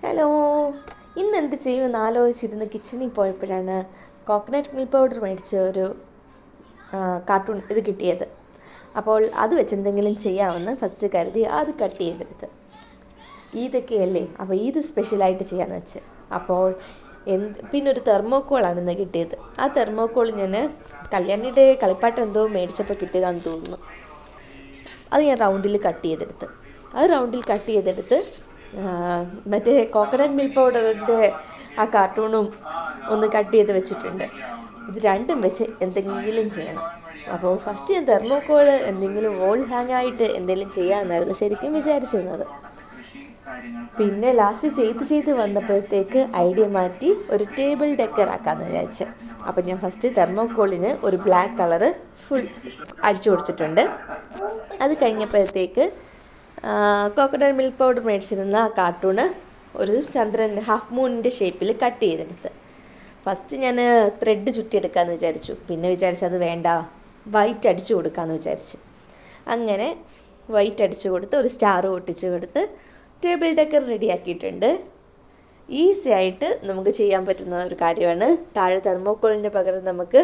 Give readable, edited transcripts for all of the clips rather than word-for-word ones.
Hello, ഇന്ന് എന്ത് ചെയ്യുമെന്ന് ആലോചിച്ചിരുന്ന് കിച്ചണിൽ പോയപ്പോഴാണ് കോക്കനട്ട് മിൽക്ക് പൗഡർ മേടിച്ച ഒരു കാർട്ടൂൺ ഇത് കിട്ടിയത്. അപ്പോൾ അത് വെച്ച് എന്തെങ്കിലും ചെയ്യാമെന്ന് ഫസ്റ്റ് കരുതി അത് കട്ട് ചെയ്തെടുത്ത്. ഈദൊക്കെയല്ലേ, അപ്പോൾ ഈദ് സ്പെഷ്യലായിട്ട് ചെയ്യാമെന്ന് വെച്ച്. അപ്പോൾ പിന്നെ ഒരു തെർമോക്കോളാണ് ഇന്ന് കിട്ടിയത്. ആ തെർമോക്കോൾ ഞാൻ കല്യാണിയുടെ കളിപ്പാട്ടം എന്തോ മേടിച്ചപ്പോൾ കിട്ടിയതാണെന്ന് തോന്നുന്നു. അത് ഞാൻ റൗണ്ടിൽ കട്ട് ചെയ്തെടുത്ത് മറ്റേ കോക്കനട്ട് മിൽക്ക് പൗഡറിൻ്റെ ആ കാർട്ടൂണും ഒന്ന് കട്ട് ചെയ്ത് വെച്ചിട്ടുണ്ട്. ഇത് രണ്ടും വെച്ച് എന്തെങ്കിലും ചെയ്യണം. അപ്പോൾ ഫസ്റ്റ് ഞാൻ തെർമോക്കോൾ എന്തെങ്കിലും വോൾ ഹാങ് ആയിട്ട് എന്തെങ്കിലും ചെയ്യാമെന്നായിരുന്നു ശരിക്കും വിചാരിച്ചിരുന്നത്. പിന്നെ ലാസ്റ്റ് ചെയ്ത് വന്നപ്പോഴത്തേക്ക് ഐഡിയ മാറ്റി ഒരു ടേബിൾ ഡെക്കർ ആക്കാമെന്ന് വിചാരിച്ച്. അപ്പോൾ ഞാൻ ഫസ്റ്റ് തെർമോക്കോളിന് ഒരു ബ്ലാക്ക് കളറ് ഫുൾ അടിച്ചു കൊടുത്തിട്ടുണ്ട്. അത് കഴിഞ്ഞപ്പോഴത്തേക്ക് കോക്കനട്ട് മിൽക്ക് പൗഡർ മേടിച്ചിരുന്ന ആ കാർട്ടൂണ് ഒരു ചന്ദ്രൻ ഹാഫ് മൂണിൻ്റെ ഷേപ്പിൽ കട്ട് ചെയ്തെടുത്ത്. ഫസ്റ്റ് ഞാൻ ത്രെഡ് ചുറ്റിയെടുക്കാമെന്ന് വിചാരിച്ചു. പിന്നെ വിചാരിച്ചത് വേണ്ട, വൈറ്റ് അടിച്ചു കൊടുക്കാമെന്ന് വിചാരിച്ച്. അങ്ങനെ വൈറ്റ് അടിച്ചു കൊടുത്ത് ഒരു സ്റ്റാർ ഒട്ടിച്ച് കൊടുത്ത് ടേബിൾ ഡെക്കർ റെഡിയാക്കിയിട്ടുണ്ട്. ഈസി ആയിട്ട് നമുക്ക് ചെയ്യാൻ പറ്റുന്ന ഒരു കാര്യമാണ്. താഴെ തെർമോക്കോളിന് പകരം നമുക്ക്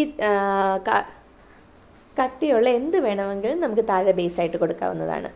ഈ കട്ടിയുള്ള എന്ത് വേണമെങ്കിലും നമുക്ക് താഴെ ബേസായിട്ട് കൊടുക്കാവുന്നതാണ്.